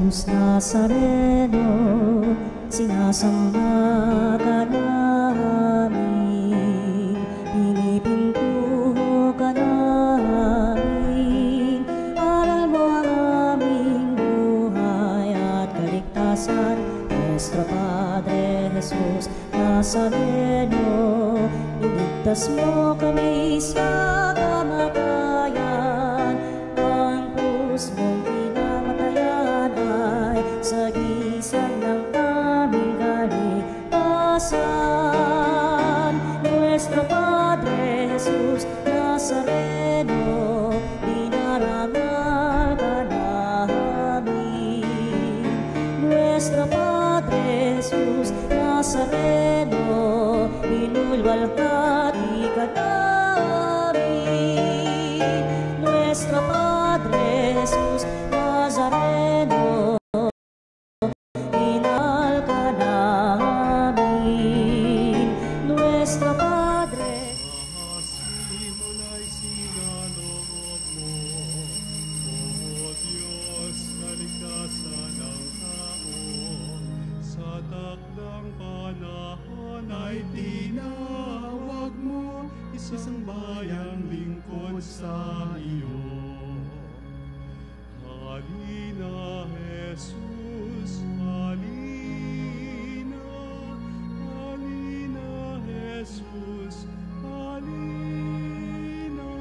Jesus Nazareno, sinasamba ka namin, pinipintuho ka namin. Aral mo ang aming buhay at kaligtasan, Nuestro Padre Jesus Nazareno, iligtas mo kami sa kamatayan. Ang krus mong pinamatayan ay sagisag ng aming kaligtasan. Nuestro Padre Jesus Nazareno, dinarangal ka namin. Nuestro Padre Jesus Nazareno, inulwalhati ka namin. Nuestro Padre Jesus Nazareno, inal ka namin. Nuestro Padre. Simula'y sinaloob mo, O Diyos, kaligtasan ng tao. Sa takdang panahon ay tinawag mo, isang bayang lingkod sa iyo. Halina, Jesus, halina. Halina, Jesus, halina.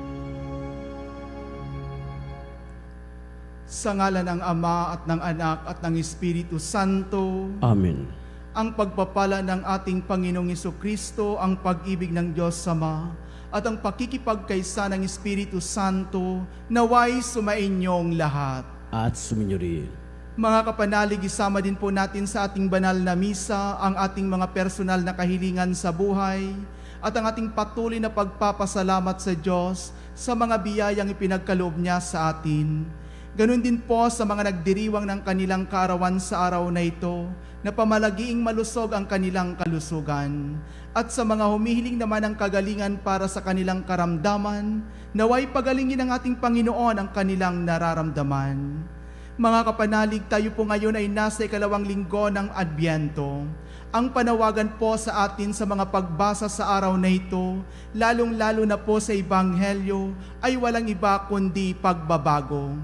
Sa ngalan ng Ama at ng Anak at ng Espiritu Santo. Amen. Ang pagpapala ng ating Panginoong Jesucristo, ang pag-ibig ng Diyos Ama, at ang pakikipagkaisa ng Espiritu Santo, naway sumainyong lahat. At suminyo rin. Mga kapanalig, isama din po natin sa ating banal na misa ang ating mga personal na kahilingan sa buhay at ang ating patuloy na pagpapasalamat sa Diyos sa mga biyayang ipinagkaloob niya sa atin. Ganun din po sa mga nagdiriwang ng kanilang kaarawan sa araw na ito, na pamalagiing malusog ang kanilang kalusugan. At sa mga humihiling naman ng kagalingan para sa kanilang karamdaman, naway pagalingin ng ating Panginoon ang kanilang nararamdaman. Mga kapanalig, tayo po ngayon ay nasa ikalawang linggo ng Adbyento. Ang panawagan po sa atin sa mga pagbasa sa araw na ito, lalong-lalo na po sa Ebanghelyo, ay walang iba kundi pagbabago.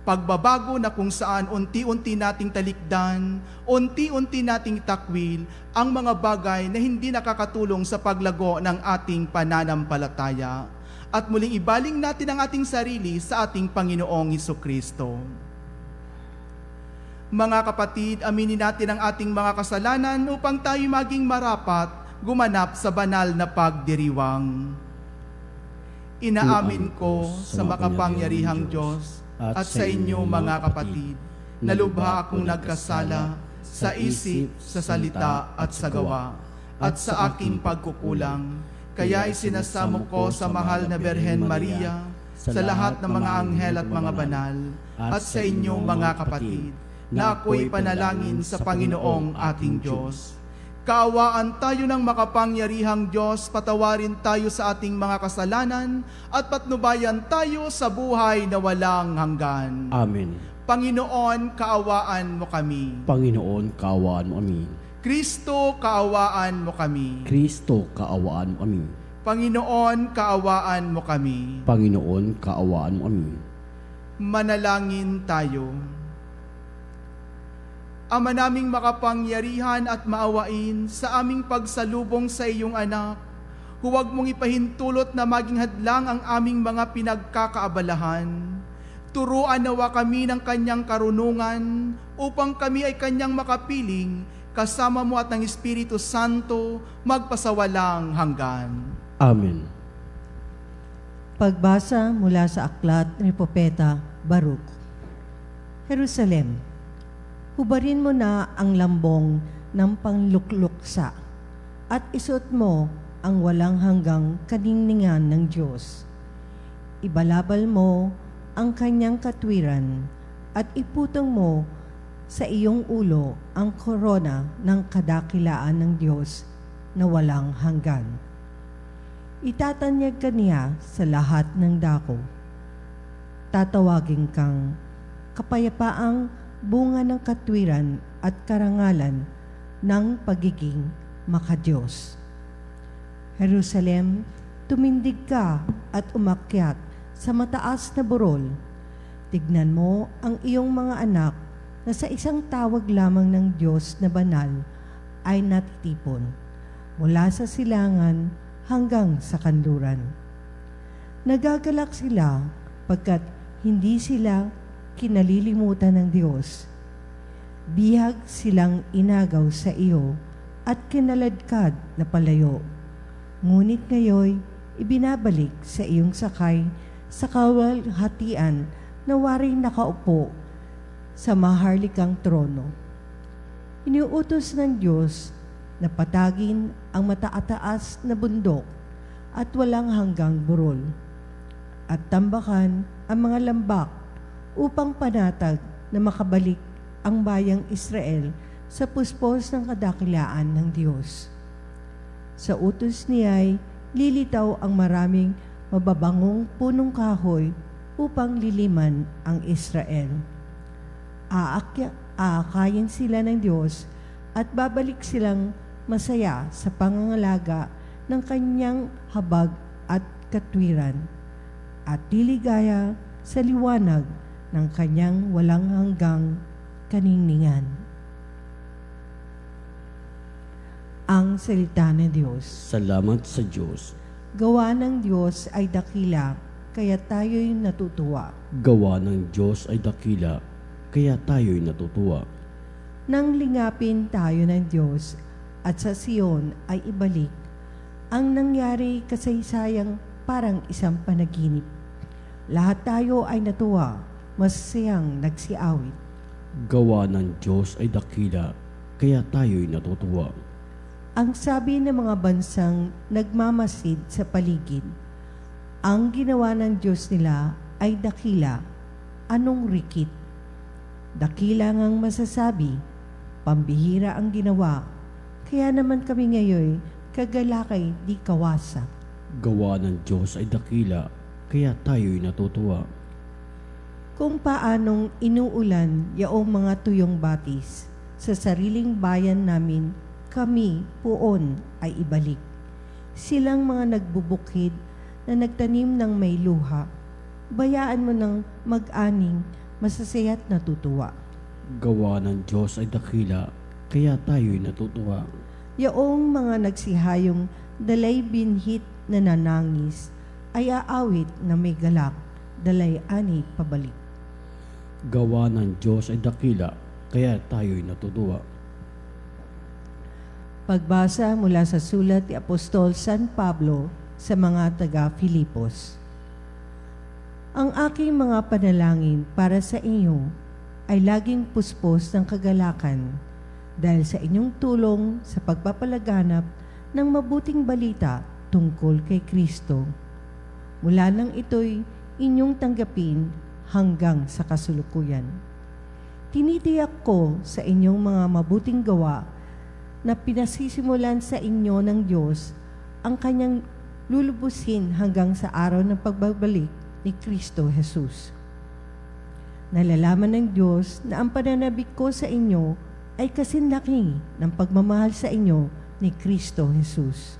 Pagbabago na kung saan unti-unti nating talikdan, unti-unti nating takwil ang mga bagay na hindi nakakatulong sa paglago ng ating pananampalataya. At muling ibaling natin ang ating sarili sa ating Panginoong Jesucristo. Mga kapatid, aminin natin ang ating mga kasalanan upang tayo maging marapat gumanap sa banal na pagdiriwang. Inaamin ko sa makapangyarihang Diyos at sa inyo mga kapatid, na lubha akong nagkasala sa isip, sa salita at sa gawa, at sa aking pagkukulang. Kaya isinasamo ko sa mahal na Birhen Maria, sa lahat ng mga anghel at mga banal, at sa inyo mga kapatid, na ako'y panalangin sa Panginoong ating Diyos. Kaawaan tayo ng makapangyarihang Diyos, patawarin tayo sa ating mga kasalanan, at patnubayan tayo sa buhay na walang hanggan. Amen. Panginoon, kaawaan mo kami. Panginoon, kaawaan mo kami. Kristo, kaawaan mo kami. Kristo, kaawaan mo kami. Panginoon, kaawaan mo kami. Panginoon, kaawaan mo kami. Manalangin tayo. Ama naming makapangyarihan at maawain, sa aming pagsalubong sa iyong anak, huwag mong ipahintulot na maging hadlang ang aming mga pinagkakaabalahan. Turuan nawa kami ng kanyang karunungan upang kami ay kanyang makapiling, kasama mo at ng Espiritu Santo, magpasawalang hanggan. Amen. Pagbasa mula sa aklat ni Propeta Baruch. Jerusalem, hubarin mo na ang lambong ng panglukluksa at isuot mo ang walang hanggang kaningningan ng Diyos. Ibalabal mo ang kanyang katwiran at iputong mo sa iyong ulo ang korona ng kadakilaan ng Diyos na walang hanggan. Itatanyag ka niya sa lahat ng dako. Tatawagin kang kapayapaang bunga ng katwiran at karangalan ng pagiging makadiyos. Jerusalem, tumindig ka at umakyat sa mataas na burol. Tignan mo ang iyong mga anak na sa isang tawag lamang ng Diyos na banal ay natitipon mula sa silangan hanggang sa kanluran. Nagagalak sila pagkat hindi sila kinalilimutan ng Diyos. Bihag silang inagaw sa iyo at kinaladkad na palayo. Ngunit ngayoy ibinabalik sa iyong sakay sa kawalhatian na waring nakaupo sa maharlikang trono. Iniuutos ng Diyos na patagin ang mataataas na bundok at walang hanggang burol, at tambakan ang mga lambak upang panatag na makabalik ang bayang Israel sa puspos ng kadakilaan ng Diyos. Sa utos niya'y lilitaw ang maraming mababangong punong kahoy upang liliman ang Israel. Aakayin sila ng Diyos at babalik silang masaya sa pangangalaga ng kanyang habag at katwiran at liligaya sa liwanag ng kanyang walang hanggang kaninningan. Ang salita ng Diyos. Salamat sa Diyos. Gawa ng Diyos ay dakila, kaya tayo'y natutuwa. Gawa ng Diyos ay dakila, kaya tayo'y natutuwa. Nang lingapin tayo ng Diyos at sa Siyon ay ibalik, ang nangyari kasaysayang parang isang panaginip. Lahat tayo ay natuwa, masayang nagsiawit. Gawa ng Diyos ay dakila, kaya tayo'y natutuwa. Ang sabi ng mga bansang nagmamasid sa paligid, ang ginawa ng Diyos nila ay dakila, anong rikit? Dakila ngang masasabi, pambihira ang ginawa, kaya naman kami ngayon kagalakay di kawasa. Gawa ng Diyos ay dakila, kaya tayo'y natutuwa. Kung paanong inuulan yaong mga tuyong batis, sa sariling bayan namin, kami poon ay ibalik. Silang mga nagbubukid na nagtanim ng may luha, bayaan mo ng mag-aning, masasaya't natutuwa. Gawa ng Diyos ay dakila, kaya tayo'y natutuwa. Yaong mga nagsihayong dalay binhit na nanangis, ay aawit na may galak, dalay ani pabalik. Gawa ng Diyos ay dakila, kaya tayo'y natutuwa. Pagbasa mula sa sulat ni Apostol San Pablo sa mga taga-Filipos. Ang aking mga panalangin para sa inyo ay laging puspos ng kagalakan dahil sa inyong tulong sa pagpapalaganap ng mabuting balita tungkol kay Kristo. Mula nang ito'y inyong tanggapin hanggang sa kasulukuyan. Tinitiyak ko sa inyong mga mabuting gawa na pinasisimulan sa inyo ng Diyos ang kanyang lulubusin hanggang sa araw ng pagbabalik ni Kristo Jesus. Nalalaman ng Diyos na ang pananabik ko sa inyo ay kasinlaki ng pagmamahal sa inyo ni Kristo Jesus.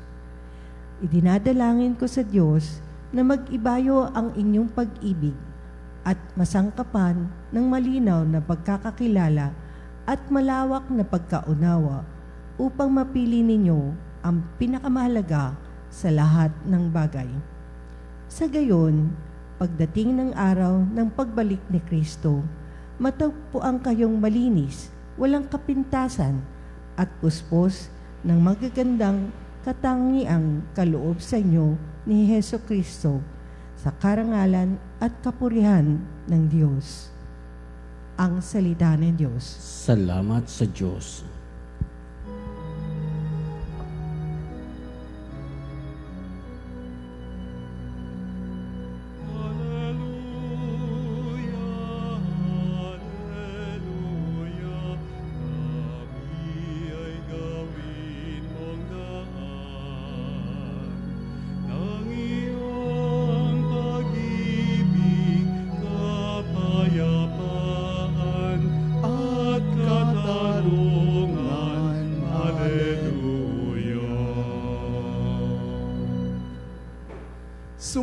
Idinadalangin ko sa Diyos na mag-ibayo ang inyong pag-ibig at masangkapan ng malinaw na pagkakakilala at malawak na pagkaunawa upang mapili ninyo ang pinakamahalaga sa lahat ng bagay. Sa gayon, pagdating ng araw ng pagbalik ni Kristo, matagpuan kayong malinis, walang kapintasan, at puspos ng magagandang katangiang kaloob sa inyo ni Heso Kristo sa karangalan at kapurihan ng Diyos. Ang salita ng Diyos. Salamat sa Diyos.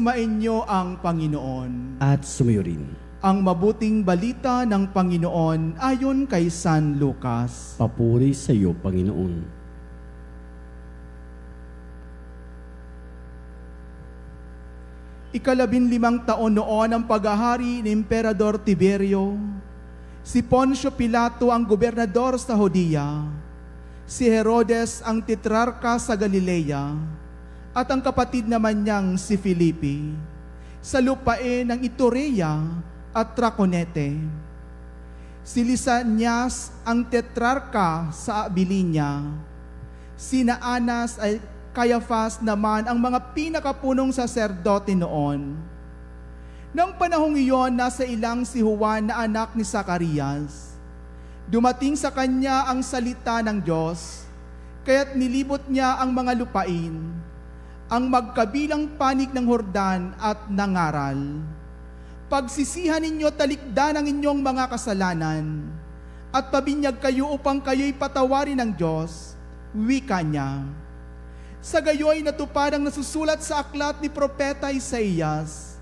Sumainyo ang Panginoon. At sumayo rin. Ang mabuting balita ng Panginoon ayon kay San Lucas. Papuri sa iyo, Panginoon. Ika-15 taon noon ang paghahari ni Emperador Tiberio. Si Poncio Pilato ang gobernador sa Judea. Si Herodes ang tetrarka sa Galilea. At ang kapatid naman niyang si Felipe. Sa lupain ng Iturea at Traconete. Si Lisanias ang tetrarka sa Abilinia. Sina Anas ay Caiaphas naman ang mga pinakapunong saserdote noon. Nang panahong iyon, nasa ilang si Juan na anak ni Zacarias. Dumating sa kanya ang salita ng Diyos, kaya't nilibot niya ang mga lupain, ang magkabilang panig ng Jordan at nangaral. Pagsisihan ninyo talikdan ang inyong mga kasalanan, at pabinyag kayo upang kayo'y patawarin ng Diyos, wika niya. Sa gayoy natupad ang nasusulat sa aklat ni Propeta Isaías.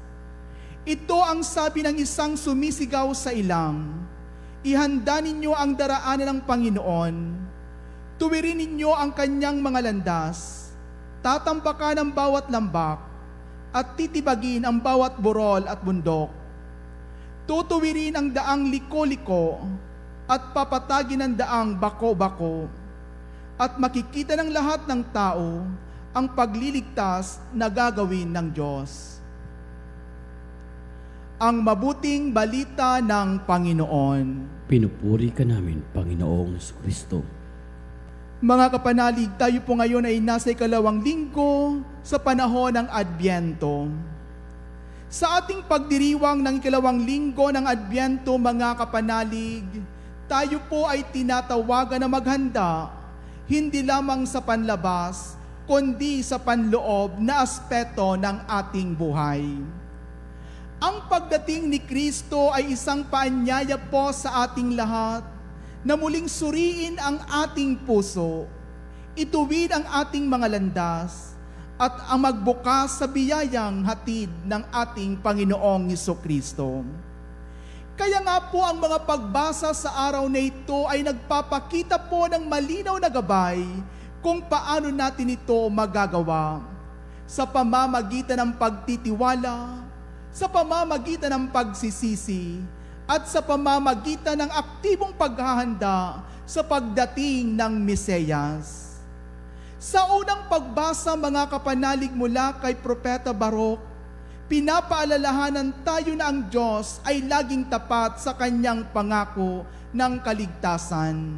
Ito ang sabi ng isang sumisigaw sa ilang, ihanda ninyo ang daraanan ng Panginoon, tuwirin ninyo ang kanyang mga landas, tatampakan ang bawat lambak, at titibagin ang bawat burol at bundok. Tutuwirin ang daang liko-liko, at papatagin ang daang bako-bako. At makikita ng lahat ng tao ang pagliligtas na gagawin ng Diyos. Ang mabuting balita ng Panginoon. Pinupuri ka namin, Panginoong Kristo. Mga kapanalig, tayo po ngayon ay nasa 2nd linggo sa panahon ng Adbyento. Sa ating pagdiriwang ng 2nd linggo ng Adbyento, mga kapanalig, tayo po ay tinatawagan na maghanda hindi lamang sa panlabas, kundi sa panloob na aspeto ng ating buhay. Ang pagdating ni Kristo ay isang paanyaya po sa ating lahat na muling suriin ang ating puso, ituwid ang ating mga landas, at ang magbukas sa biyayang hatid ng ating Panginoong Jesucristo. Kaya nga po ang mga pagbasa sa araw na ito ay nagpapakita po ng malinaw na gabay kung paano natin ito magagawa. Sa pamamagitan ng pagtitiwala, sa pamamagitan ng pagsisisi, at sa pamamagitan ng aktibong paghahanda sa pagdating ng Mesiyas. Sa unang pagbasa, mga kapanalig, mula kay Propeta Baruch, pinapaalalahanan tayo na ang Diyos ay laging tapat sa kanyang pangako ng kaligtasan.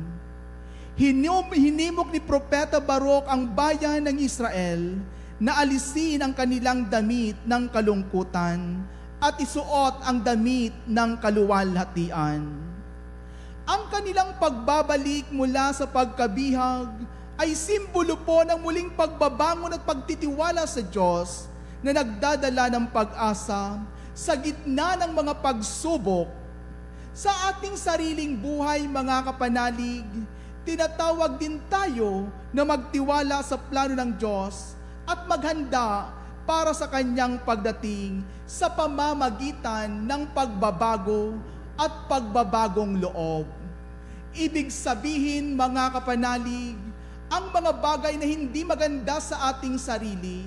Hinimok ni Propeta Baruch ang bayan ng Israel na alisin ang kanilang damit ng kalungkutan at isuot ang damit ng kaluwalhatian. Ang kanilang pagbabalik mula sa pagkabihag ay simbolo po ng muling pagbabangon at pagtitiwala sa Diyos na nagdadala ng pag-asa sa gitna ng mga pagsubok. Sa ating sariling buhay, mga kapanalig, tinatawag din tayo na magtiwala sa plano ng Diyos at maghanda para sa kanyang pagdating sa pamamagitan ng pagbabago at pagbabagong loob. Ibig sabihin, mga kapanalig, ang mga bagay na hindi maganda sa ating sarili,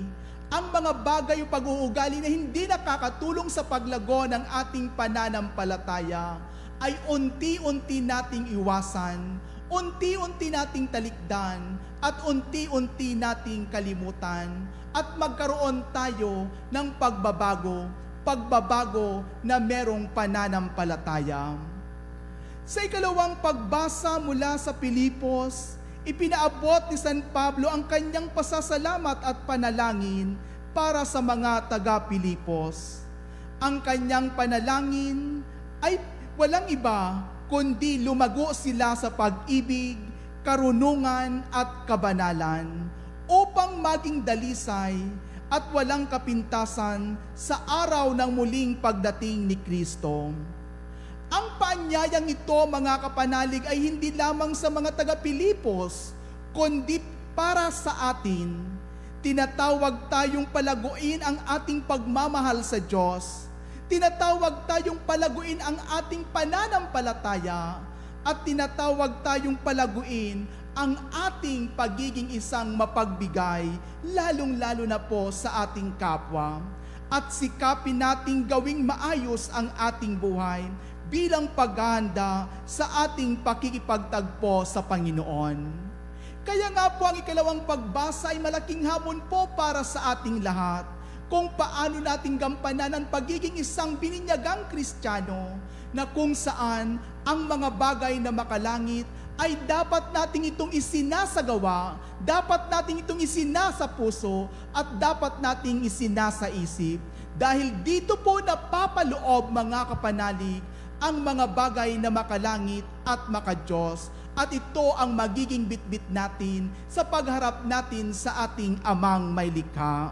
ang mga bagay o pag-uugali na hindi nakakatulong sa paglago ng ating pananampalataya ay unti-unti nating iwasan, unti-unti nating talikdan, at unti-unti nating kalimutan, at magkaroon tayo ng pagbabago na merong pananampalataya. Sa ikalawang pagbasa mula sa Pilipos, ipinaabot ni San Pablo ang kanyang pasasalamat at panalangin para sa mga taga-Pilipos. Ang kanyang panalangin ay walang iba kundi lumago sila sa pag-ibig, karunungan at kabanalan upang maging dalisay at walang kapintasan sa araw ng muling pagdating ni Kristo. Ang paanyayang ito, mga kapanalig, ay hindi lamang sa mga taga-Pilipos, kundi para sa atin. tinatawag tayong palaguin ang ating pagmamahal sa Diyos. Tinatawag tayong palaguin ang ating pananampalataya. At tinatawag tayong palaguin ang ating pagiging isang mapagbigay, lalong-lalo na po sa ating kapwa. At sikapin nating gawing maayos ang ating buhay bilang paghahanda sa ating pakikipagtagpo sa Panginoon. Kaya nga po ang ikalawang pagbasa ay malaking hamon po para sa ating lahat kung paano natin gampanan ang pagiging isang bininyagang Kristiyano na kung saan ang mga bagay na makalangit ay dapat nating itong isinasagawa, dapat nating itong isinasa puso at dapat nating isinasa isip. Dahil dito po napapaloob mga kapanalig ang mga bagay na makalangit at makadiyos. At ito ang magiging bitbit natin sa pagharap natin sa ating Amang may likha.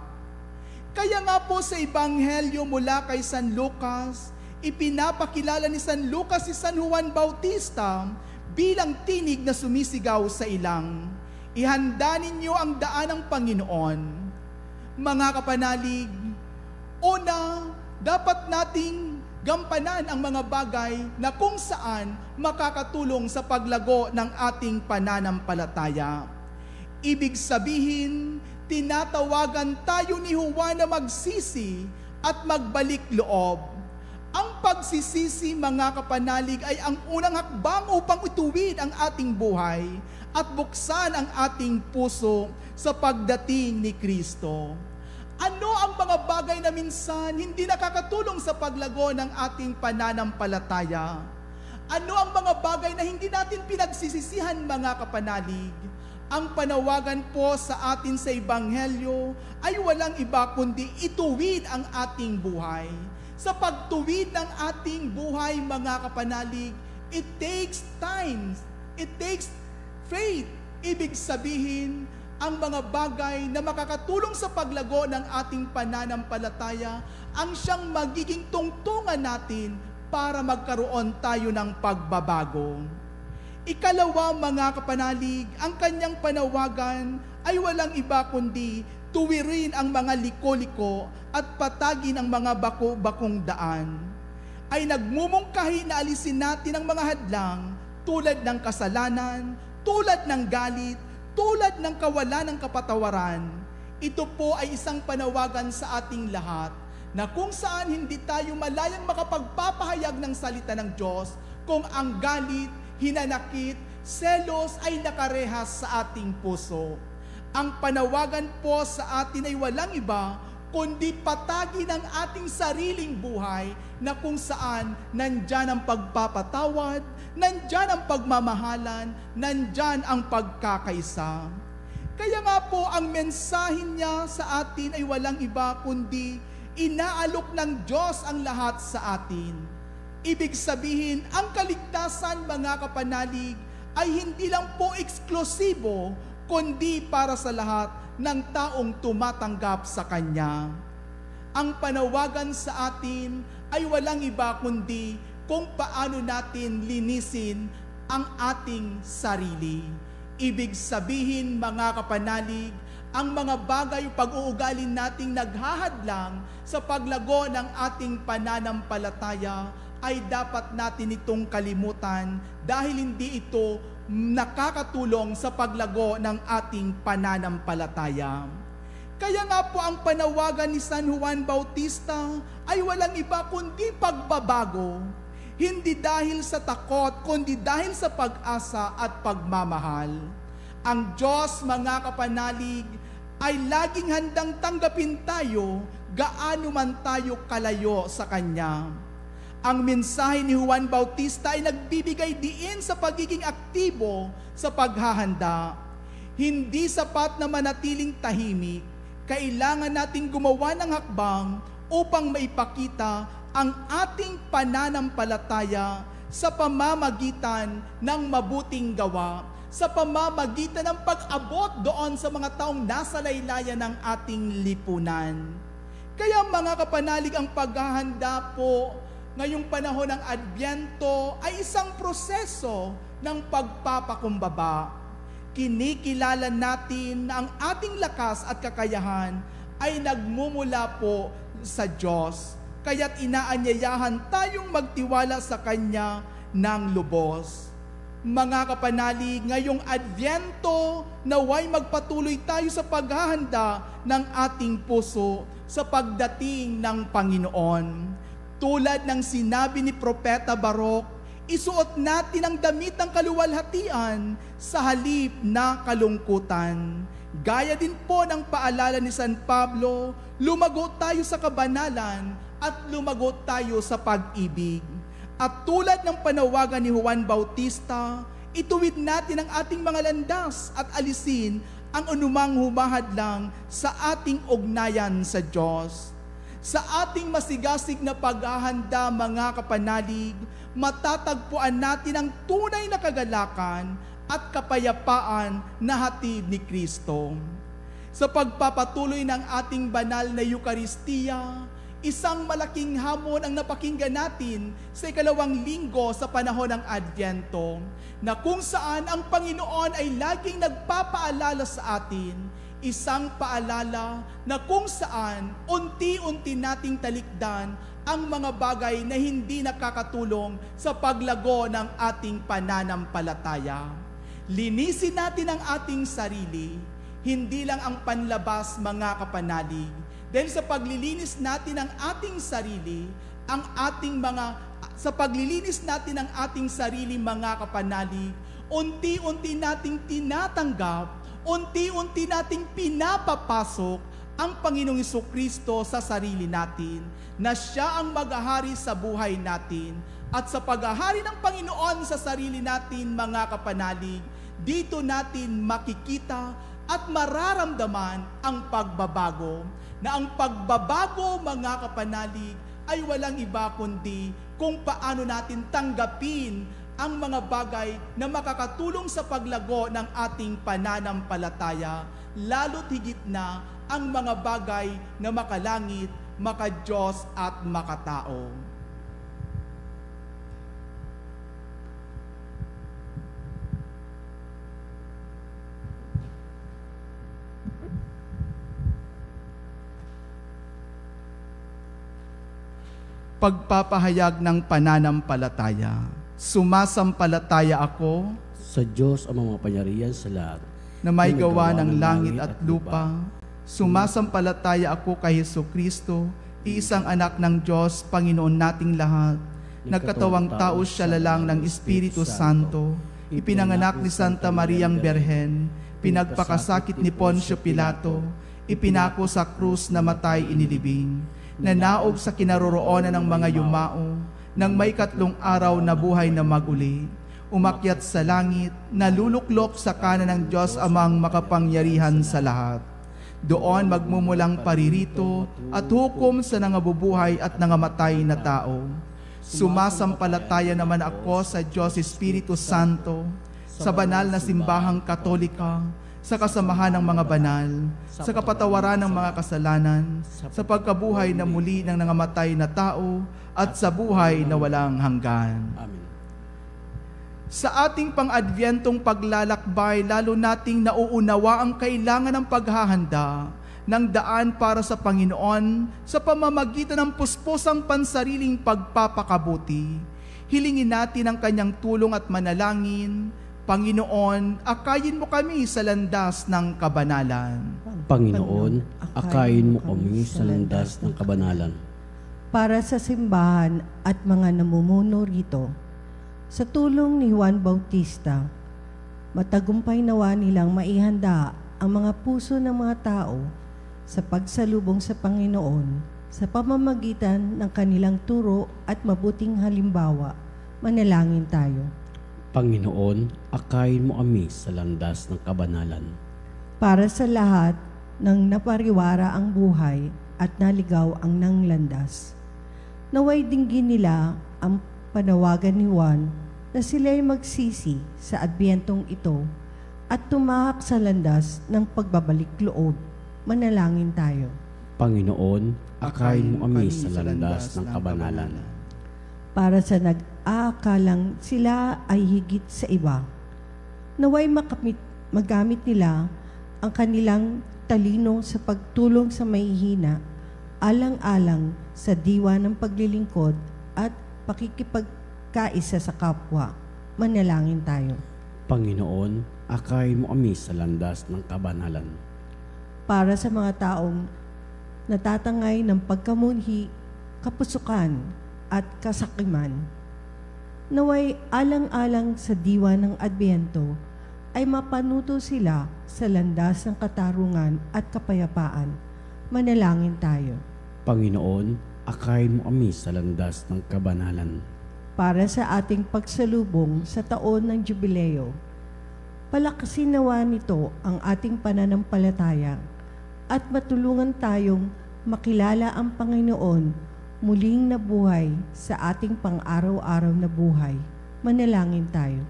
Kaya nga po sa Ebanghelyo mula kay San Lucas, ipinapakilala ni San Lucas si San Juan Bautista bilang tinig na sumisigaw sa ilang. Ihanda ninyo ang daan ng Panginoon. Mga kapanalig, una, dapat nating gampanan ang mga bagay na kung saan makakatulong sa paglago ng ating pananampalataya. Ibig sabihin, tinatawagan tayo ni Juan na magsisi at magbalik loob. Ang pagsisisi, mga kapanalig, ay ang unang hakbang upang ituwid ang ating buhay at buksan ang ating puso sa pagdating ni Kristo. Ano ang mga bagay na minsan hindi nakakatulong sa paglago ng ating pananampalataya? Ano ang mga bagay na hindi natin pinagsisisihan, mga kapanalig? Ang panawagan po sa atin sa Ebanghelyo ay walang iba kundi ituwid ang ating buhay. Sa pagtuwid ng ating buhay, mga kapanalig, it takes time, it takes faith. Ibig sabihin, ang mga bagay na makakatulong sa paglago ng ating pananampalataya ang siyang magiging tungtungan natin para magkaroon tayo ng pagbabago. Ikalawa, mga kapanalig, ang kanyang panawagan ay walang iba kundi tuwirin ang mga liko-liko at patagin ang mga bako-bakong daan. Ay nagmumungkahi na alisin natin ang mga hadlang tulad ng kasalanan, tulad ng galit, tulad ng kawalan ng kapatawaran. Ito po ay isang panawagan sa ating lahat na kung saan hindi tayo malayang makapagpapahayag ng salita ng Diyos kung ang galit, hinanakit, selos ay nakarehas sa ating puso. Ang panawagan po sa atin ay walang iba kundi patagin ang ating sariling buhay na kung saan nandyan ang pagpapatawad, nandyan ang pagmamahalan, nandyan ang pagkakaisa. Kaya nga po ang mensahe niya sa atin ay walang iba kundi inaalok ng Diyos ang lahat sa atin. Ibig sabihin, ang kaligtasan, mga kapanalig, ay hindi lang po eksklusibo kundi para sa lahat ng taong tumatanggap sa Kanya. Ang panawagan sa atin ay walang iba kundi kung paano natin linisin ang ating sarili. Ibig sabihin, mga kapanalig, ang mga bagay o pag-uugali nating naghahadlang sa paglago ng ating pananampalataya ay dapat natin itong kalimutan dahil hindi ito nakakatulong sa paglago ng ating pananampalataya. Kaya nga po ang panawagan ni San Juan Bautista ay walang iba kundi pagbabago. Hindi dahil sa takot, kundi dahil sa pag-asa at pagmamahal. Ang Diyos, mga kapanalig, ay laging handang tanggapin tayo gaano man tayo kalayo sa Kanya. Ang mensahe ni Juan Bautista ay nagbibigay diin sa pagiging aktibo sa paghahanda. Hindi sapat na manatiling tahimik. Kailangan nating gumawa ng hakbang upang maipakita ang ating pananampalataya sa pamamagitan ng mabuting gawa, sa pamamagitan ng pag-abot doon sa mga taong nasa laylayan ng ating lipunan. Kaya mga kapanalig, ang paghahanda po ngayong panahon ng Adbyento ay isang proseso ng pagpapakumbaba. kinikilala natin na ang ating lakas at kakayahan ay nagmumula po sa Diyos. Kaya't inaanyayahan tayong magtiwala sa Kanya ng lubos. Mga kapanalig, ngayong Adbyento, naway magpatuloy tayo sa paghahanda ng ating puso sa pagdating ng Panginoon. Tulad ng sinabi ni Propeta Baruch, isuot natin ang damit ng kaluwalhatian sa halip na kalungkutan. Gaya din po ng paalala ni San Pablo, lumago tayo sa kabanalan at lumago tayo sa pag-ibig. At tulad ng panawagan ni Juan Bautista, ituwid natin ang ating mga landas at alisin ang anumang humahadlang sa ating ugnayan sa Diyos. Sa ating masigasig na paghahanda, mga kapanalig, matatagpuan natin ang tunay na kagalakan at kapayapaan na hatid ni Kristo. Sa pagpapatuloy ng ating banal na Eukaristiya, isang malaking hamon ang napakinggan natin sa ikalawang linggo sa panahon ng Adbyento, na kung saan ang Panginoon ay laging nagpapaalala sa atin, isang paalala na kung saan unti-unti nating talikdan ang mga bagay na hindi nakakatulong sa paglago ng ating pananampalataya. Linisin natin ang ating sarili, hindi lang ang panlabas, mga kapanalig. Dahil sa paglilinis natin ng ating sarili, sa paglilinis natin ng ating sarili, mga kapanalig, unti-unti nating tinatanggap, unti-unti nating pinapapasok ang Panginoong Jesucristo sa sarili natin, na Siya ang maghahari sa buhay natin. At sa paghahari ng Panginoon sa sarili natin, mga kapanalig, dito natin makikita at mararamdaman ang pagbabago. Na ang pagbabago, mga kapanalig, ay walang iba kundi kung paano natin tanggapin ang mga bagay na makakatulong sa paglago ng ating pananampalataya, lalo't higit na ang mga bagay na makalangit, makadiyos at makatao. Pagpapahayag ng pananampalataya. Sumasampalataya ako Sa Diyos ang mga pangyarihan sa lahat, na may gawa ng langit at lupa. Sumasampalataya ako kay Jesucristo, iisang anak ng Diyos, Panginoon nating lahat. Nagkatawang tao siya lalang ng Espiritu Santo. Ipinanganak ni Santa Mariang Berhen. Pinagpakasakit ni Poncio Pilato. Ipinako sa krus, namatay, inilibing. Nanaog sa kinaroroonan ng mga yumao, nang may 3 araw na buhay na maguli. Umakyat sa langit, naluluklok sa kanan ng Diyos Amang makapangyarihan sa lahat. Doon magmumulang paririto at hukom sa nangabubuhay at nangamatay na tao. Sumasampalataya naman ako sa Diyos Espiritu Santo, sa banal na simbahang Katolika, sa kasamahan ng mga banal, sa kapatawaran ng mga kasalanan, sa pagkabuhay na muli ng nangamatay na tao, at sa buhay na walang hanggan. Amen. Sa ating pang-adbyentong paglalakbay, lalo nating nauunawa ang kailangan ng paghahanda ng daan para sa Panginoon sa pamamagitan ng puspusang pansariling pagpapakabuti. Hilingin natin ang Kanyang tulong at manalangin. Panginoon, akayin mo kami sa landas ng kabanalan. Panginoon, akayin mo kami sa landas ng kabanalan. Para sa simbahan at mga namumuno rito, sa tulong ni Juan Bautista, matagumpay nawa nilang maihanda ang mga puso ng mga tao sa pagsalubong sa Panginoon sa pamamagitan ng kanilang turo at mabuting halimbawa. Manalangin tayo. Panginoon, akayin mo kami sa landas ng kabanalan. Para sa lahat ng napariwara ang buhay at naligaw ang nanglandas, naway dinggin nila ang panawagan ni Juan na sila'y magsisi sa adbyentong ito at tumahak sa landas ng pagbabalik loob. Manalangin tayo. Panginoon, akayin mo kami sa landas ng kabanalan. Para sa nag-aakalang sila ay higit sa iba, naway makamit magamit nila ang kanilang talino sa pagtulong sa mahihina, alang-alang sa diwa ng paglilingkod at pakikipagkaisa sa kapwa. Manalangin tayo. Panginoon, akayin mo kami sa landas ng kabanalan. Para sa mga taong natatangay ng pagkamunhi, kapusukan at kasakiman, naway alang-alang sa diwa ng Adbyento ay mapanuto sila sa landas ng katarungan at kapayapaan. Manalangin tayo. Panginoon, akayin mo kami sa landas ng kabanalan. Para sa ating pagsalubong sa taon ng Jubileo, palakasin nawa nito ang ating pananampalataya at matulungan tayong makilala ang Panginoon muling nabuhay sa ating pang-araw-araw na buhay. Manalangin tayo.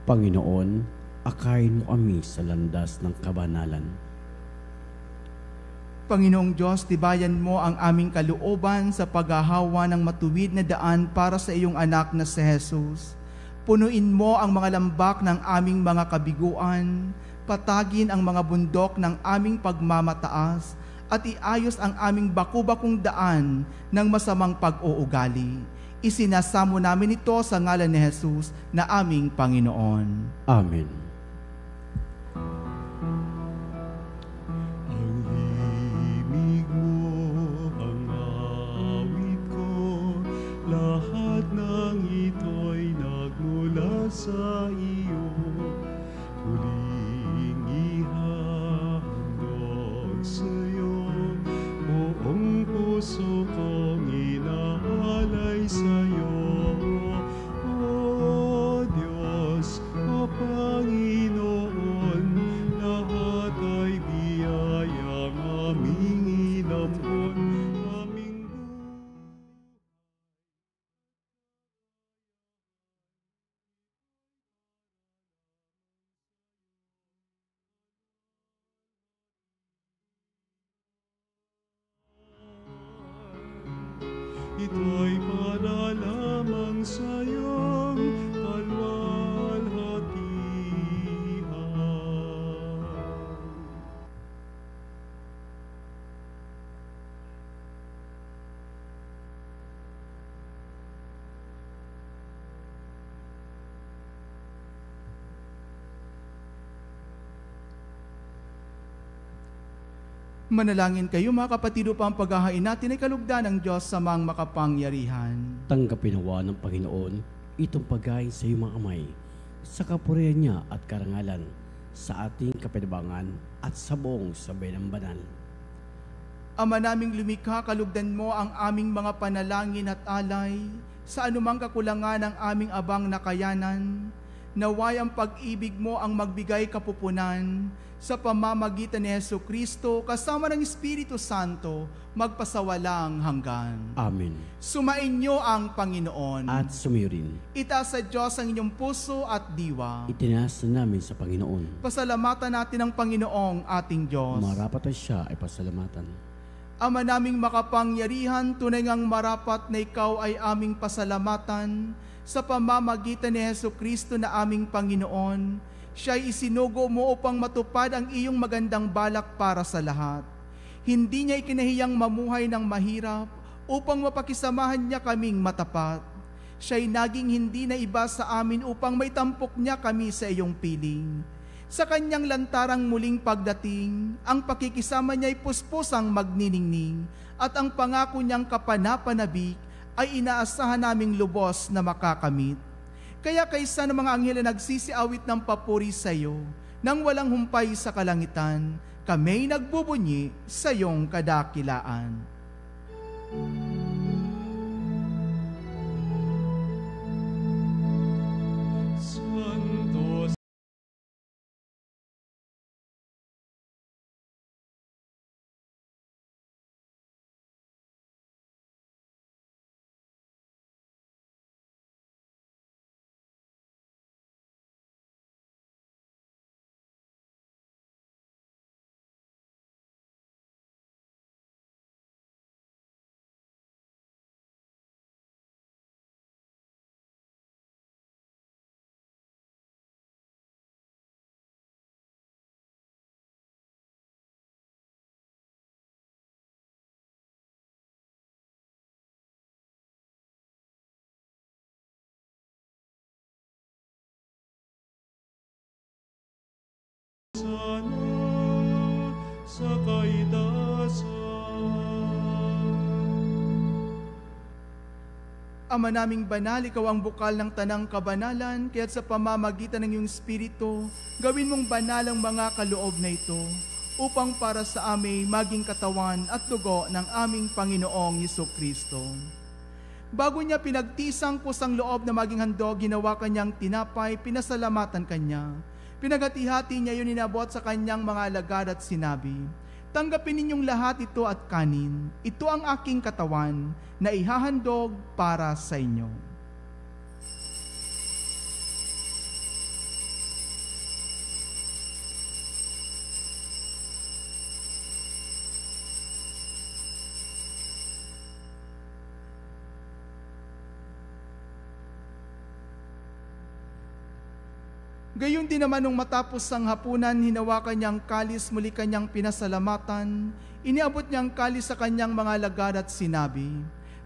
Panginoon, akayin mo kami sa landas ng kabanalan. Panginoong Diyos, tibayan mo ang aming kalooban sa paghahawa ng matuwid na daan para sa iyong anak na si Jesus. Punuin mo ang mga lambak ng aming mga kabiguan, patagin ang mga bundok ng aming pagmamataas, at iayos ang aming baku-bakong daan ng masamang pag-uugali. Isinasamo namin ito sa ngalan ni Jesus na aming Panginoon. Amen. Ang himig mo, ang awit ko, lahat ng ito'y nagmula sa iyo. Huling ihandog sa'yo, buong puso kong inaalay sa'yo. O Diyos, o Panginoon, lahat ay biyayang aming inampon, aming ito'y para lamang sa iyong kalwalhatian. Manalangin kayo mga kapatid upang paghahain natin ay kalugdan ng Diyos sa mga makapangyarihan. Tanggapin nawa ng Panginoon itong pagkain sa iyong mga kamay, sa kapurihan niya at karangalan, sa ating kapinabangan at sa buong sabay ng banal. Ama naming lumikha, kalugdan mo ang aming mga panalangin at alay sa anumang kakulangan ng aming abang nakayanan. Naway ang pag-ibig mo ang magbigay kapupunan sa pamamagitan ni Jesucristo kasama ng Espiritu Santo magpasawalang hanggan. Amen. Sumainyo ang Panginoon. At sumayo rin, Itaas sa Diyos ang inyong puso at diwa. itinaas na namin sa Panginoon. Pasalamatan natin ang Panginoong ating Diyos. Marapat ay siya ay pasalamatan. Ama naming makapangyarihan, tunay ngang marapat na ikaw ay aming pasalamatan sa pamamagitan ni Jesucristo na aming Panginoon. Siya'y isinugo mo upang matupad ang iyong magandang balak para sa lahat. Hindi niya ikinahiyang mamuhay ng mahirap upang mapakisamahan niya kaming matapat. Siya'y naging hindi na iba sa amin upang may tampok niya kami sa iyong piling. Sa kanyang lantarang muling pagdating, ang pakikisama niya'y puspusang magniningning at ang pangako niyang kapanapanabik ay inaasahan naming lubos na makakamit. Kaya kaysa ng mga anghel na nagsisiawit ng papuri sa iyo, nang walang humpay sa kalangitan, kami nagbubunyi sa iyong kadakilaan. sa kaitasan. Ama naming banal, ikaw ang bukal ng tanang kabanalan, kaya't sa pamamagitan ng iyong Espiritu, gawin mong banal ang mga kaloob na ito, upang para sa amin maging katawan at dugo ng aming Panginoong Jesucristo. Bago niya pinagtisang kusang loob na maging handog, ginawa kanyang tinapay, pinasalamatan kanya. Pinaghati-hati niya yun, inabot sa kanyang mga alagad at sinabi, "Tanggapin ninyong lahat ito at kanin. Ito ang aking katawan na ihahandog para sa inyo." Gayon din naman nung matapos ang hapunan, hinawakan niyang kalis, muli kanyang pinasalamatan, iniabot niyang kalis sa kanyang mga alagad at sinabi,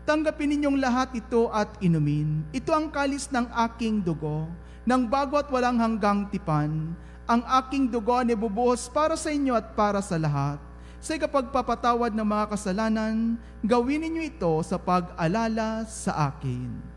"Tanggapin ninyong lahat ito at inumin. Ito ang kalis ng aking dugo, ng bago at walang hanggang tipan. Ang aking dugo ay bubuhos para sa inyo at para sa lahat. Sa ikapagpapatawad ng mga kasalanan, gawin ninyo ito sa pag-alala sa akin."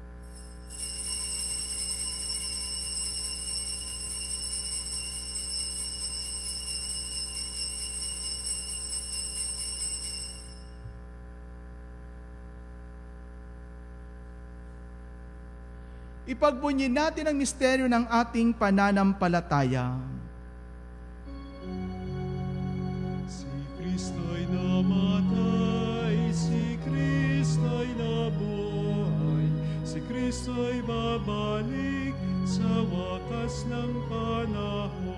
Ipagbunyin natin ang misteryo ng ating pananampalataya. Si Kristo'y namatay, si Kristo'y nabuhay, si Kristo'y babalik sa wakas ng panahon.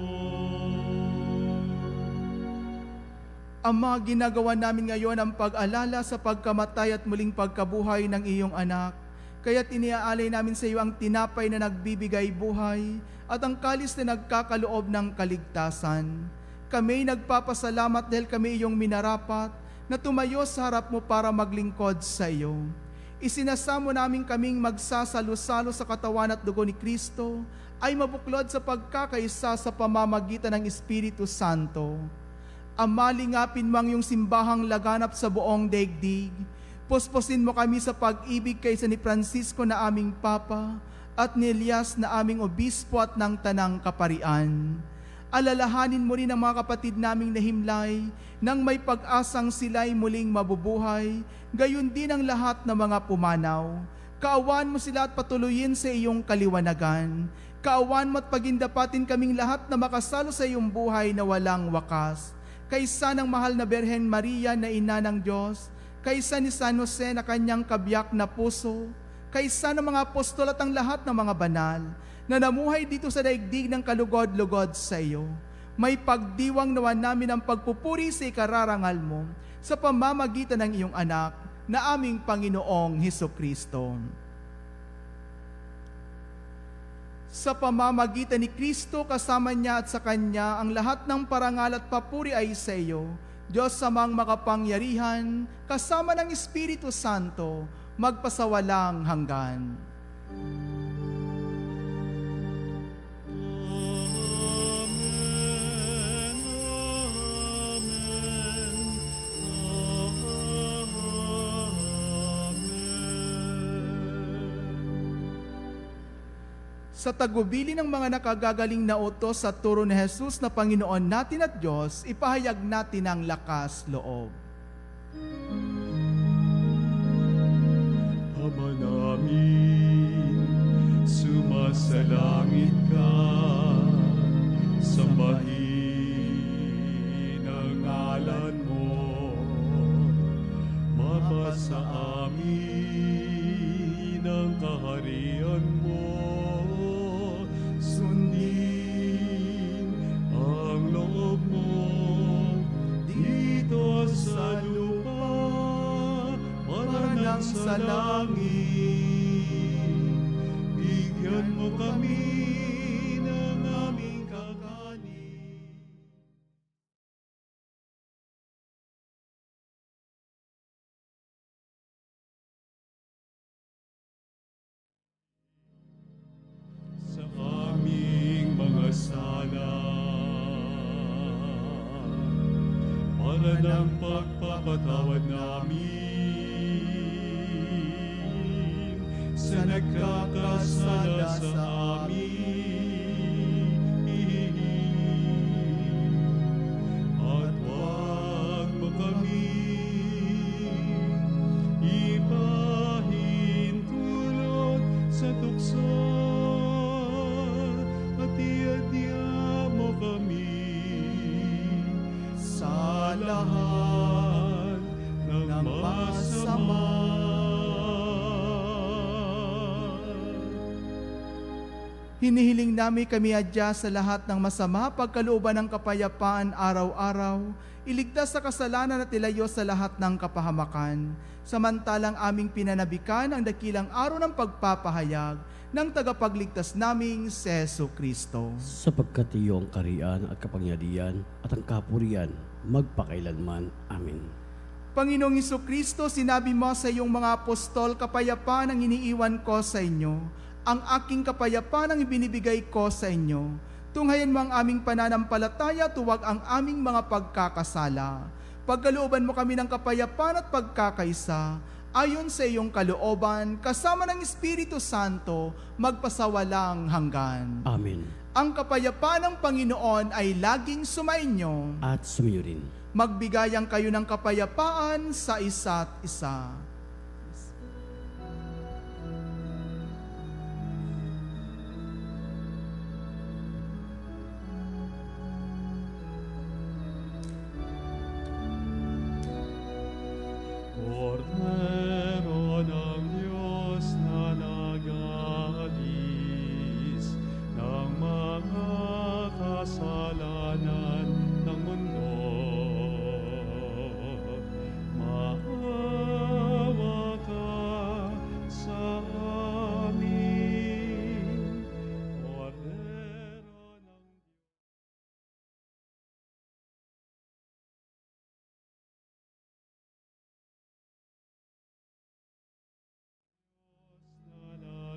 Ama, ginagawa namin ngayon ang pag-alala sa pagkamatay at muling pagkabuhay ng iyong anak. Kaya't iniaalay namin sa iyo ang tinapay na nagbibigay buhay at ang kalis na nagkakaloob ng kaligtasan. Kami nagpapasalamat dahil kami iyong minarapat na tumayo sa harap mo para maglingkod sa iyo. Isinasamo namin kaming magsasalo-salo sa katawan at dugo ni Kristo ay mabuklod sa pagkakaisa sa pamamagitan ng Espiritu Santo. Ama, lingapin mo ang iyong simbahang laganap sa buong daigdig. Puspusin mo kami sa pag-ibig kaysa ni Francisco na aming Papa at ni Elias na aming Obispo at ng Tanang Kaparian. Alalahanin mo rin ang mga kapatid naming nahimlay nang may pag-asang sila'y muling mabubuhay, gayon din ang lahat ng mga pumanaw. Kaawaan mo sila at patuloyin sa iyong kaliwanagan. Kaawaan mo at pagindapatin kaming lahat na makasalo sa iyong buhay na walang wakas. Kaysa ng mahal na Birhen Maria na ina ng Diyos, kaysa ni San Jose na kanyang kabiyak na puso, kaysa ng mga apostol at ang lahat ng mga banal na namuhay dito sa daigdig ng kalugod-lugod sa iyo. May pagdiwang nawa namin ang pagpupuri sa ikararangal mo sa pamamagitan ng iyong anak na aming Panginoong Hesukristo. Sa pamamagitan ni Kristo, kasama niya at sa Kanya, ang lahat ng parangal at papuri ay sa iyo, Diyos amang makapangyarihan, kasama ng Espiritu Santo, magpasawalang hanggan. Sa tagubili ng mga nakagagaling na utos sa turo ni Jesus na Panginoon natin at Diyos, ipahayag natin ang lakas loob. Ama namin, sumasalangit ka, sambahin ang ngalan mo, mapasa amin ang kaharian mo. Sundin ang loob mo dito sa lupa, parang sa langit. Bigyan mo kami ng aming kakanin. Sa aming mga sala, para ng pagpapatawad namin sa nagkakasala sa amin. At huwag mo kami ipahintulot sa tukso, at iadya mo kami sa lahat ng masama. Hinihiling namin kami adya sa lahat ng masama, pagkalooban ng kapayapaan araw-araw, iligtas sa kasalanan at ilayo sa lahat ng kapahamakan. Samantalang aming pinanabikan ang dakilang araw ng pagpapahayag ng tagapagligtas naming si Jesucristo. Sapagkat iyo ang kariyan at kapangyarihan at ang kapurihan magpakailanman. Amen. Panginoong Jesucristo, sinabi mo sa iyong mga apostol, kapayapaan ang iniiwan ko sa inyo. Ang aking kapayapaan ang ibinibigay ko sa inyo. Tunghayan mo ang aming pananampalataya, tuwag ang aming mga pagkakasala. Pagkalooban mo kami ng kapayapaan at pagkakaisa, ayon sa iyong kalooban, kasama ng Espiritu Santo, magpasawalang hanggan. Amen. Ang kapayapaan ng Panginoon ay laging sumainyo. At sumayo rin. Magbigayan kayo ng kapayapaan sa isa't isa. Kordero ng Diyos na nag-aalis ng mga kasalanan ng mundo, maawa ka sa amin. Kordero ng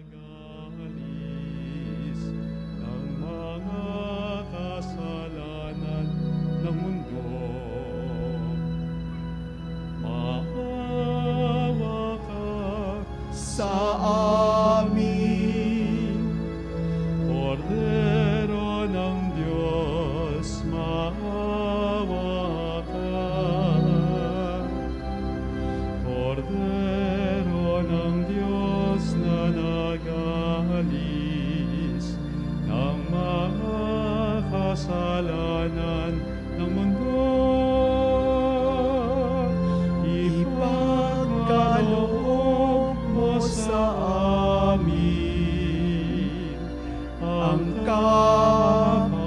nag-aalis ng mga kasalanan ng mundo, maawa ka Sa amin. Kordero ng Diyos, maawa ka. Kordero ng Diyos na nag-aalis ng mga kasalanan ng mundo, ipagkaloob mo sa amin ang kapayapaan.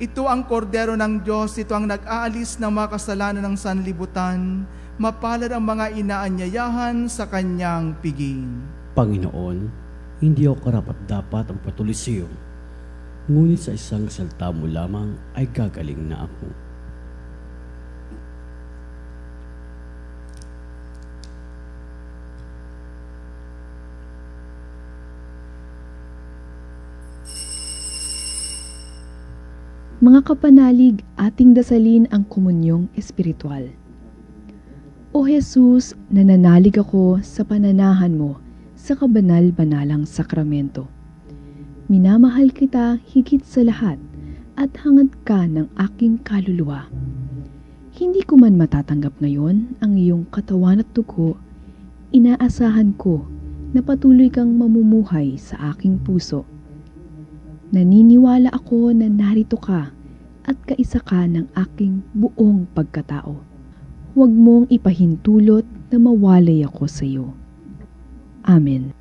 Ito ang kordero ng Diyos, ito ang nag-aalis ng mga kasalanan ng sanlibutan. Mapalad ang mga inaanyayahan sa kanyang piging. Panginoon, hindi ako karapat-dapat ang patuloy sa iyo. Ngunit sa isang salita mo lamang ay gagaling na ako. Mga kapanalig, ating dasalin ang komunyong espiritual. O Jesus, nananalig ako sa pananahan mo sa kabanal-banalang sakramento. Minamahal kita higit sa lahat at hangad ka ng aking kaluluwa. Hindi ko man matatanggap ngayon ang iyong katawan at dugo, inaasahan ko na patuloy kang mamumuhay sa aking puso. Naniniwala ako na narito ka at kaisa ka ng aking buong pagkatao. Huwag mong ipahintulot na mawalay ako sa iyo. Amen.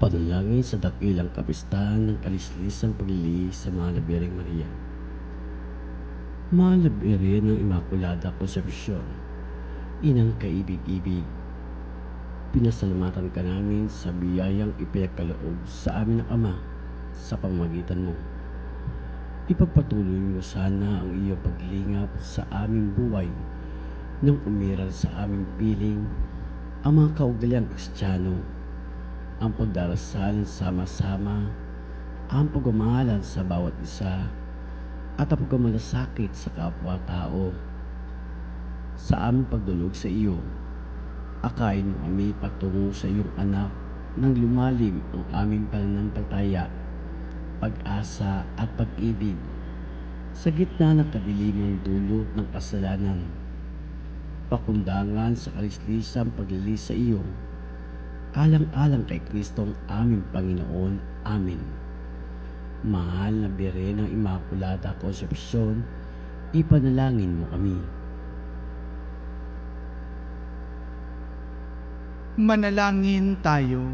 Panalangin sa dakilang kapistahan ng kalislisang paglilihis sa Mahal na Birheng Maria. Mahal na Birhen ng Immaculada Concepcion, Inang kaibig-ibig, pinasalamatan ka namin sa biyayang ipinagkaloob sa amin ng Ama sa pamamagitan mo. Ipagpatuloy mo sana ang iyong paglingap sa aming buhay nang umiral sa aming piling ang mga kaugaliang Kristiyano ang pagdarasal sama-sama, ang pagmamahalan sa bawat isa, at ang pagmamalasakit sa kapwa-tao. Sa aming pagdulog sa iyo, akayin mo kami patungo sa iyong anak nang lumalim ang aming pananampalataya, pag-asa at pag-ibig sa gitna ng kadilimang dulot ng kasalanan. Pakundangan sa kalislisang paglilis sa iyo, alang-alang kay Kristong aming Panginoon. Amen. Mahal na Birhen ng Immaculada Concepcion, ipanalangin mo kami. Manalangin tayo.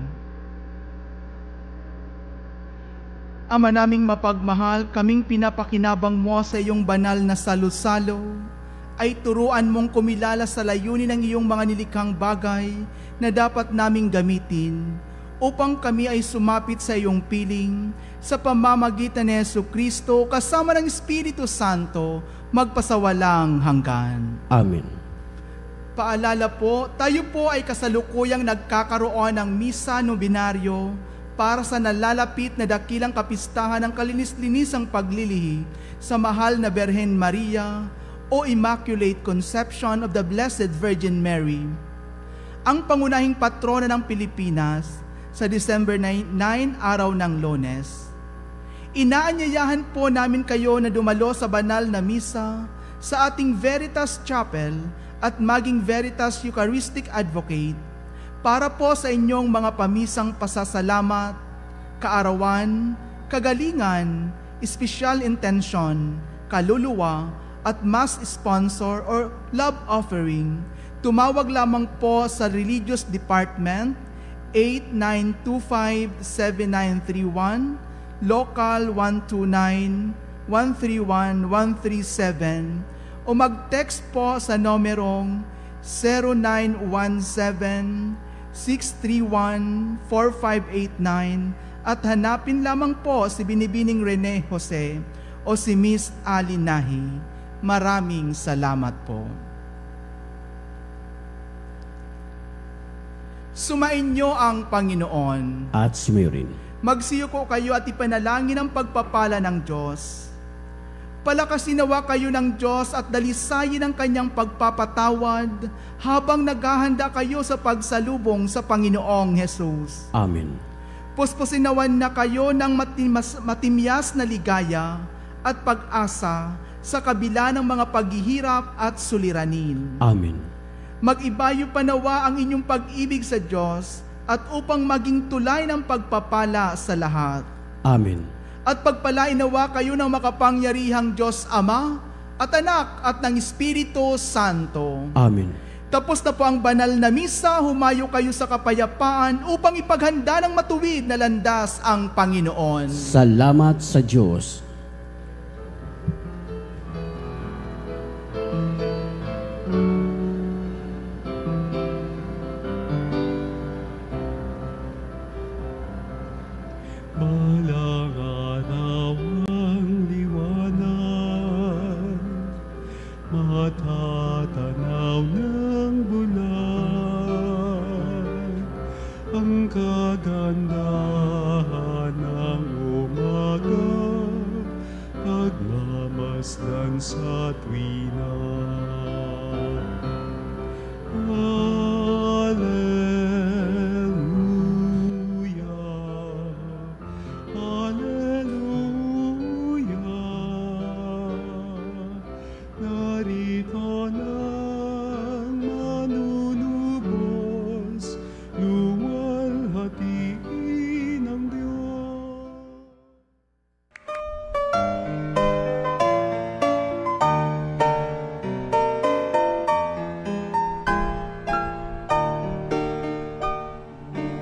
Ama naming mapagmahal, kaming pinapakinabang mo sa iyong banal na salo-salo, ay turuan mong kumilala sa layunin ng iyong mga nilikhang bagay na dapat naming gamitin upang kami ay sumapit sa iyong piling sa pamamagitan ni Jesucristo kasama ng Espiritu Santo magpasawalang hanggan. Amen. Paalala po, tayo po ay kasalukuyang nagkakaroon ng misa nobinaryo para sa nalalapit na dakilang kapistahan ng kalinis-linisang paglilihi sa mahal na Birhen Maria o Immaculate Conception of the Blessed Virgin Mary. Ang pangunahing patrona ng Pilipinas sa December 9, araw ng Lunes. Inaanyayahan po namin kayo na dumalo sa banal na misa sa ating Veritas Chapel at maging Veritas Eucharistic Advocate para po sa inyong mga pamisang pasasalamat, kaarawan, kagalingan, special intention, kaluluwa, at mass sponsor or love offering. Tumawag lamang po sa Religious Department 8925-7931, Local 129-131-137 o mag-text po sa numerong 0917-631-4589 at hanapin lamang po si Binibining Rene Jose o si Miss Ali Nahi. Maraming salamat po. Sumainyo ang Panginoon. At sumayo rin. Magsiyuko kayo at ipanalangin ang pagpapala ng Diyos. Palakasin nawa kayo ng Diyos at dalisayin ang kanyang pagpapatawad habang naghahanda kayo sa pagsalubong sa Panginoong Jesus. Amen. Puspusin nawan na kayo ng matimyas na ligaya at pag-asa sa kabila ng mga paghihirap at suliranin. Amen. Mag-ibayo pa nawa ang inyong pag-ibig sa Diyos at upang maging tulay ng pagpapala sa lahat. Amen. At pagpalain nawa kayo ng makapangyarihang Diyos Ama at Anak at ng Espiritu Santo. Amen. Tapos na po ang banal na misa, humayo kayo sa kapayapaan upang ipaghanda ng matuwid na landas ang Panginoon. Salamat sa Diyos. Matatanaw ng bulan ang kagandahan ng umaga, pagmamasdan sa tuwina.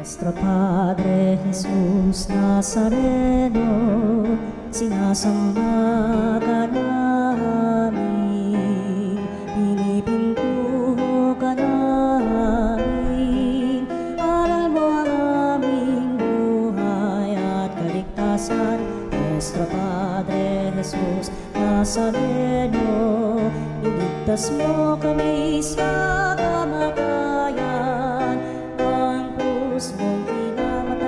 Nuestro Padre Jesus Nazareno, sinasamba ka namin, pinipintuho ka namin, aral mo ang aming buhay at kaligtasan. Nuestro Padre Jesus Nazareno, iligtas mo kami sa kamatayan, ang krus mong pinamatayan.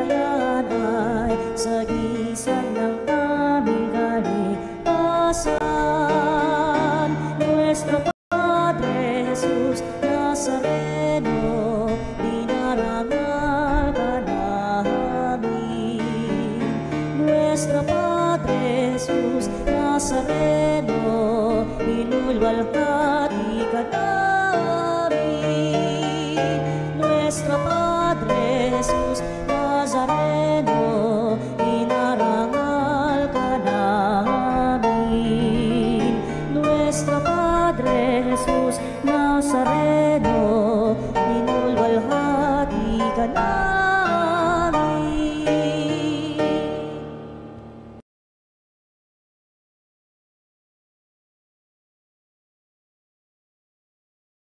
luwalhati ka namin. Nuestro Padre Jesus,